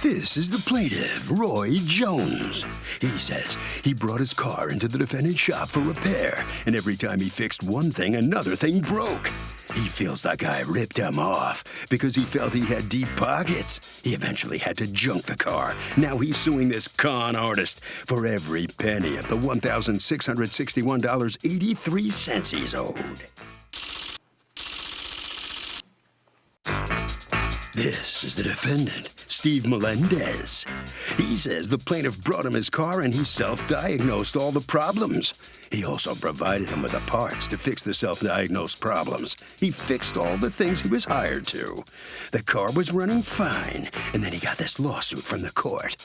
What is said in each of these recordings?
This is the plaintiff, Roy Jones. He says he brought his car into the defendant's shop for repair, and every time he fixed one thing, another thing broke. He feels the guy ripped him off because he felt he had deep pockets. He eventually had to junk the car. Now he's suing this con artist for every penny of the $1,661.83 he's owed. This is the defendant, Steve Melendez. He says the plaintiff brought him his car and he self-diagnosed all the problems. He also provided him with the parts to fix the self-diagnosed problems. He fixed all the things he was hired to. The car was running fine, and then he got this lawsuit from the court.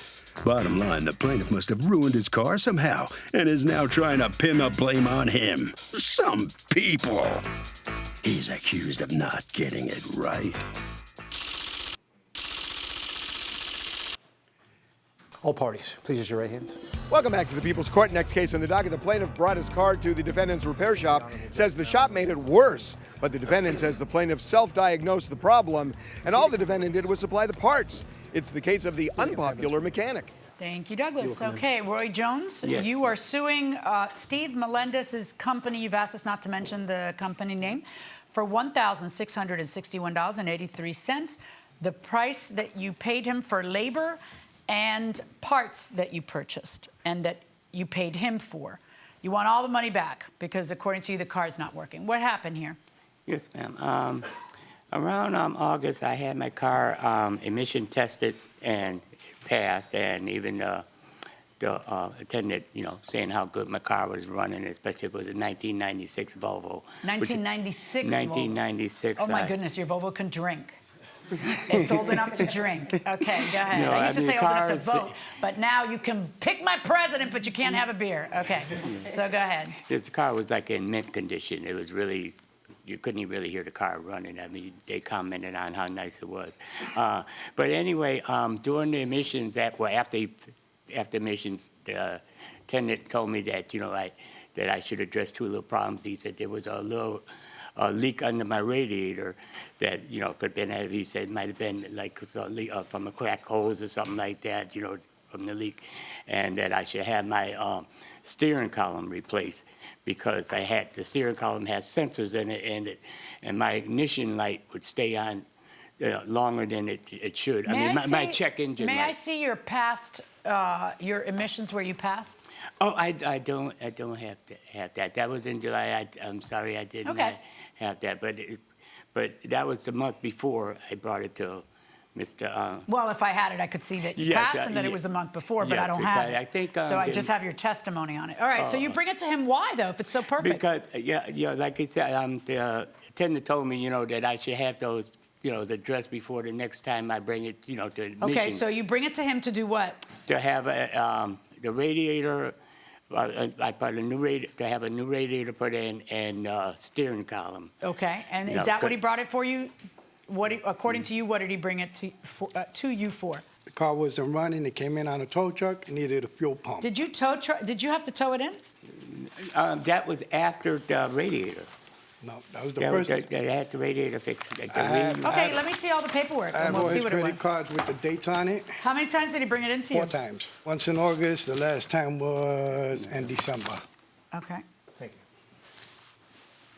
Bottom line, the plaintiff must have ruined his car somehow and is now trying to pin the blame on him. Some people. He's accused of not getting it right. All parties, please use your right hand. Welcome back to the People's Court. Next case on the docket, the plaintiff brought his car to the defendant's repair shop, says the shop made it worse, but the defendant says the plaintiff self-diagnosed the problem, and all the defendant did was supply the parts. It's the case of the unpopular mechanic. Thank you, Douglas. Okay, Roy Jones, Yes. You are suing Steve Melendez's company. You've asked us not to mention the company name for $1,661.83. The price that you paid him for labor and parts that you purchased and that you paid him for. You want all the money back because, according to you, the car's not working. What happened here? Yes, ma'am. Around August, I had my car emission tested and passed, and even the attendant, saying how good my car was running, especially if it was a 1996 Volvo. 1996 Volvo? 1996. Oh, my goodness, your Volvo can drink. It's old enough to drink. Okay, go ahead. I used to say old enough to vote, but now you can pick my president, but you can't have a beer. Okay, so go ahead. This car was like in mint condition. It was really, you couldn't even really hear the car running. I mean, they commented on how nice it was. But anyway, during the emissions, after emissions, the attendant told me that, that I should address two little problems. He said there was a little leak under my radiator that, could have been, he said, might have been like from a cracked hose or something like that, from the leak, and that I should have my steering column replaced because the steering column has sensors in it, and my ignition light would stay on longer than it should. My check engine light. May I see your past, your emissions where you passed? Oh, I don't have that. That was in July. I'm sorry, I didn't have that, but that was the month before I brought it to Mr. Well, if I had it, I could see that you passed and that it was a month before, but I don't have it. I think, so I just have your testimony on it. All right, so you bring it to him. Why, though, if it's so perfect? Because, like I said, the attendant told me, that I should have those, the dress before the next time I bring it, to admission. Okay, so you bring it to him to do what? To have the radiator. I put a new radiator, to have a new radiator put in and steering column. Okay, and is that what he brought it for you? According to you, what did he bring it to you for? The car wasn't running. It came in on a tow truck and needed a fuel pump. Did you Did you have to tow it in? That was after the radiator. No, that was the first. They had the radiator fixed. Okay, let me see all the paperwork, and we'll see what it was. credit cards with the dates on it. How many times did he bring it into you? 4 times. Once in August. The last time was in December. Okay. Thank you.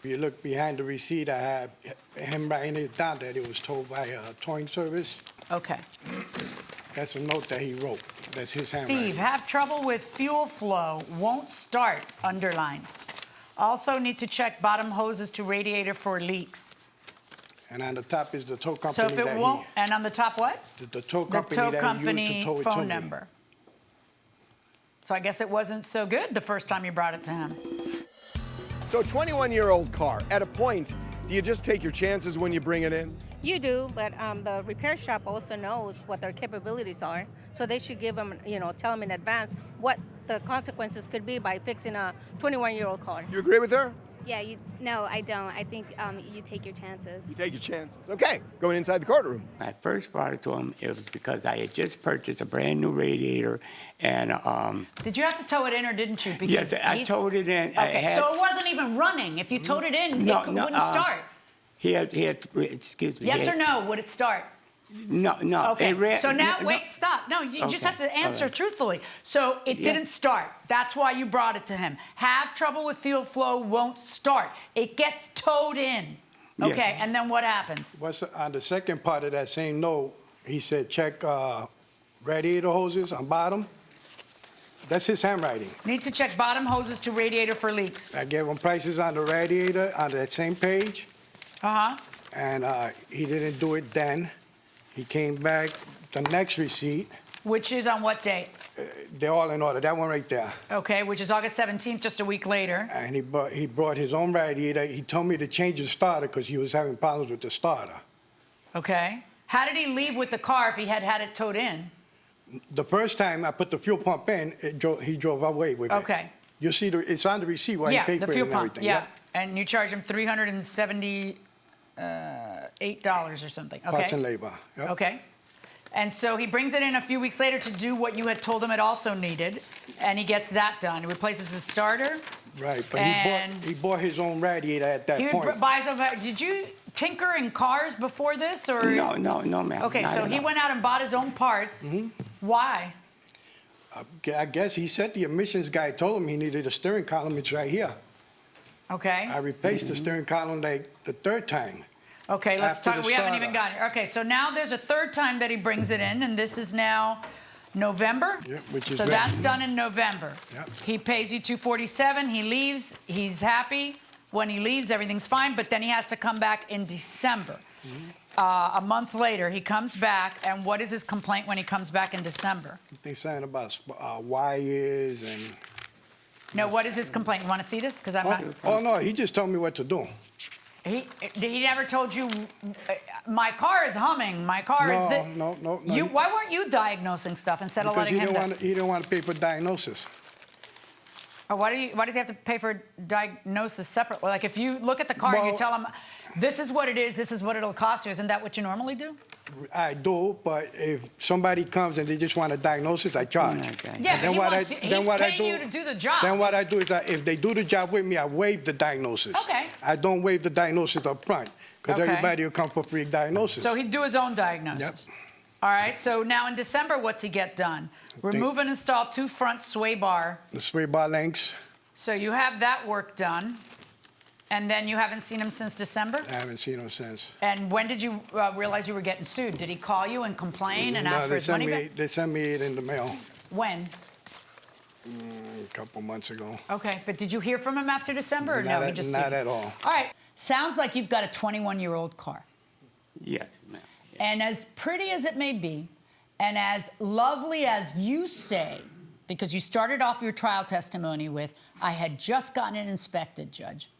If you look behind the receipt, I have him writing it down that it was towed by a towing service. Okay. That's a note that he wrote. That's his handwriting. Steve, have trouble with fuel flow, won't start, underlined. Also need to check bottom hoses to radiator for leaks. And on the top is the tow company. So if it won't, and on the top what? The tow company the tow that company he used to tow it phone to me. number. So I guess it wasn't so good the first time you brought it to him. So a 21-year-old car, at a point, do you just take your chances when you bring it in? You do, but the repair shop also knows what their capabilities are, so they should give them, tell them in advance what the consequences could be by fixing a 21-year-old car. You agree with her? Yeah, no, I don't. I think you take your chances. You take your chances. Okay, going inside the courtroom. I first brought it to him, it was because I had just purchased a brand new radiator, and Did you have to tow it in or didn't you? Because yes, I towed it in. Okay, so it wasn't even running. If you towed it in, it wouldn't start. He had, excuse me. Yes or no, would it start? No, no. Okay. So now, no, wait, stop. No, you just have to answer right. truthfully. So it didn't start. That's why you brought it to him. Have trouble with fuel flow, won't start. It gets towed in. Okay, Yes. and then what happens? On the second part of that same note, he said check radiator hoses on bottom. That's his handwriting. Need to check bottom hoses to radiator for leaks. I gave him prices on the radiator on that same page, Uh-huh. and he didn't do it then. He came back, the next receipt, Which is on what date? they're all in order. That one right there. Okay, which is August 17th, just a week later. And he brought his own radiator. He told me to change the starter because he was having problems with the starter. Okay. How did he leave with the car if he had had it towed in? The first time I put the fuel pump in, he drove away with it. Okay. You see, it's on the receipt where Yeah, he paid the for fuel it and pump. everything. Yeah. And you charge him $378 or something. Okay. Parts and labor. Yep. Okay. And so he brings it in a few weeks later to do what you had told him it also needed, and he gets that done. He replaces his starter. Right, but And he bought his own radiator at that He point. would buy his own. Did you tinker in cars before this, or No, ma'am. Okay, Not so at he all. went out and bought his own parts. Why? I guess he said the emissions guy told him he needed a steering column. It's right here. Okay. I replaced the steering column like the third time. Okay, let's After talk. the We haven't even starter. got it. Okay, so now there's a third time that he brings it in, and this is now November. Yep, which is so right. that's done in November. Yep. He pays you $247. He leaves. He's happy. When he leaves, everything's fine. But then he has to come back in December. A month later, he comes back, and what is his complaint when he comes back in December? They're saying about wires and... No, what is his complaint? You want to see this? Because I'm not. Oh, no, he just told me what to do. He never told you, my car is humming, my car is this. No. Why weren't you diagnosing stuff instead of Because letting him he didn't want to pay for diagnosis. Or why does he have to pay for diagnosis separately? Like if you look at the car and you Well- tell him, this is what it is, this is what it'll cost you, isn't that what you normally do? I do, but if somebody comes and they just want a diagnosis, I charge. Okay. Yeah, And but he's paying you to do the job. Then what I do is if they do the job with me, I waive the diagnosis. Okay. I don't waive the diagnosis up front because Okay. everybody will come for free diagnosis. So he'd do his own diagnosis. All right, so now in December, what's he get done? Remove and install 2 front sway bar. The sway bar links, So you have that work done. And then you haven't seen him since December? I haven't seen him since. And when did you realize you were getting sued? Did he call you and complain and ask for his money back? They sent me it in the mail When? a couple months ago. Okay, but did you hear from him after December or no? He just Not sued you? at all. All right, sounds like you've got a 21-year-old car. Yes, ma'am. And as pretty as it may be, and as lovely as you say, because you started off your trial testimony with, I had just gotten it inspected, Judge.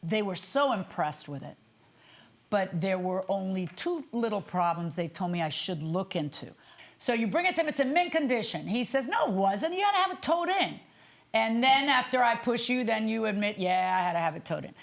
They were so impressed with it. But there were only 2 little problems they told me I should look into. So you bring it to him, it's in mint condition. He says, no, it wasn't. You had to have it towed in. And then after I push you, then you admit, yeah, I had to have it towed in.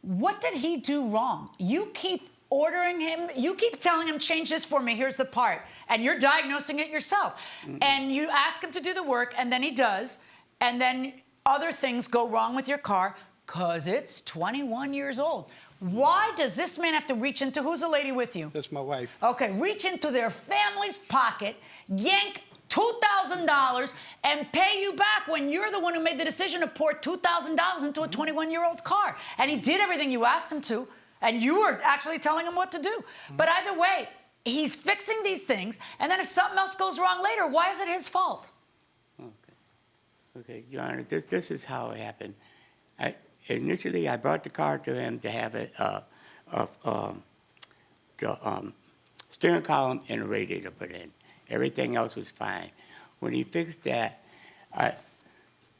What did he do wrong? You keep ordering him, you keep telling him, change this for me, here's the part. And you're diagnosing it yourself. And you ask him to do the work, and then he does. And then other things go wrong with your car because it's 21 years old. Why does this man have to reach into, who's the lady with you? That's my wife. Okay, reach into their family's pocket, yank $2,000 and pay you back when you're the one who made the decision to pour $2,000 into a 21-year-old car. And he did everything you asked him to, and you were actually telling him what to do. But either way, he's fixing these things, and then if something else goes wrong later, why is it his fault? Okay, Your Honor, this is how it happened. Initially, I brought the car to him to have it, the steering column and a radiator put in. Everything else was fine. When he fixed that,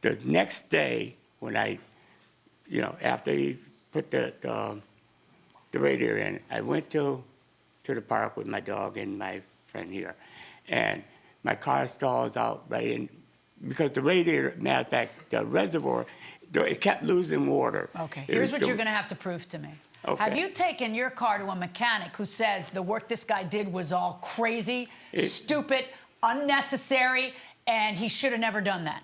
the next day, when after he put the radiator in, I went to the park with my dog and my friend here, and my car stalls out right in, because the radiator, matter of fact, the reservoir, it kept losing water. Okay, here's what you're going to have to prove to me. Okay. Have you taken your car to a mechanic who says the work this guy did was all crazy, stupid, unnecessary, and he should have never done that?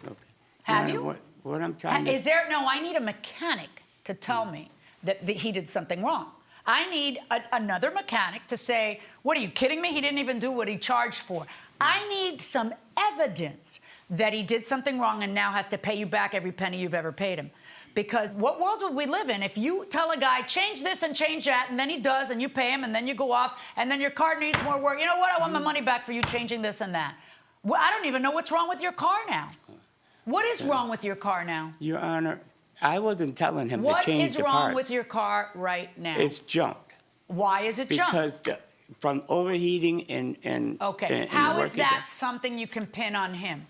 Okay. Have Your Honor, you? What I'm trying to... Is there, no, I need a mechanic to tell me that he did something wrong. I need another mechanic to say, what are you kidding me? He didn't even do what he charged for. I need some evidence that he did something wrong and now has to pay you back every penny you've ever paid him. Because what world would we live in if you tell a guy, change this and change that, and then he does, and you pay him, and then you go off, and then your car needs more work. You know what? I want my money back for you changing this and that. Well, I don't even know what's wrong with your car now. What is wrong with your car now? Your Honor, I wasn't telling him to change the parts. What is wrong with your car right now? It's junk. Why is it junk? Because from overheating and Okay. How is that something you can pin on him?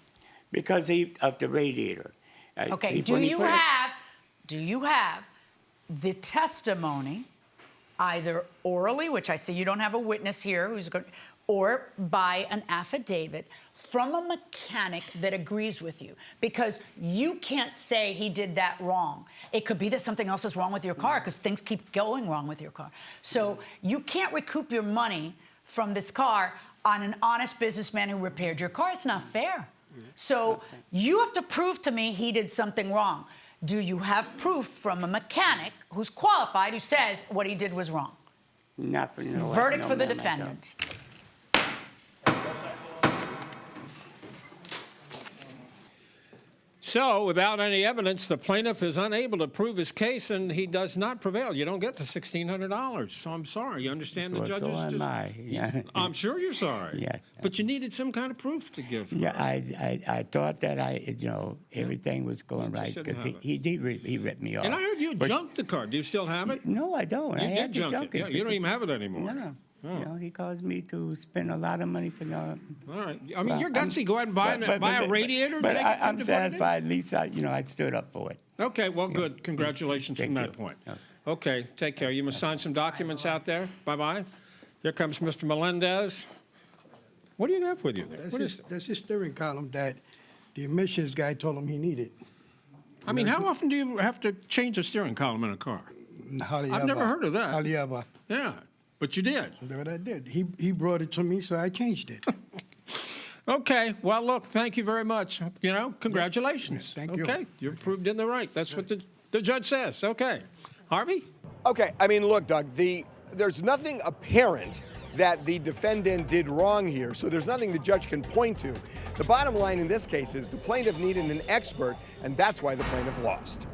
Because of the radiator. Okay. Do you have the testimony, either orally, which I see you don't have a witness here who's going, or by an affidavit from a mechanic that agrees with you? Because you can't say he did that wrong. It could be that something else is wrong with your car because things keep going wrong with your car. So you can't recoup your money from this car on an honest businessman who repaired your car. It's not fair. So you have to prove to me he did something wrong. Do you have proof from a mechanic who's qualified who says what he did was wrong? Not for no. Verdict no, for the ma'am, I don't. defendant. So, without any evidence, the plaintiff is unable to prove his case, and he does not prevail. You don't get the $1,600. So I'm sorry. You understand the judges? So am I. Yeah. I'm sure you're sorry. Yes. But you needed some kind of proof to give. Yeah, I thought that everything was going right shouldn't because have it. he ripped me off. And I heard you junked the car. Do you still have it? No, I don't. You I did had to junk it. Yeah, you don't even have it anymore. No. Oh. You know, he caused me to spend a lot of money for no. All right. I mean, you're gutsy. Go ahead and buy a radiator. But take it I'm to satisfied. At least I stood up for it. Okay, well, good. Congratulations from Thank that you. point. Okay, take care. You must sign some documents out there. Bye-bye. Here comes Mr. Melendez. What do you have with you there? What is That's his steering column that the emissions guy told him he needed. I mean, how often do you have to change a steering column in a car? Hardly I've ever. never heard of that. Hardly ever. Yeah, but you did. That's what I did. He brought it to me, so I changed it. Okay, well, look, thank you very much. You know, congratulations. Thank you. Okay, you're proved in the right. That's what the judge says. Okay. Harvey? Okay, I mean, look, Doug, there's nothing apparent that the defendant did wrong here, so there's nothing the judge can point to. The bottom line in this case is the plaintiff needed an expert, and that's why the plaintiff lost.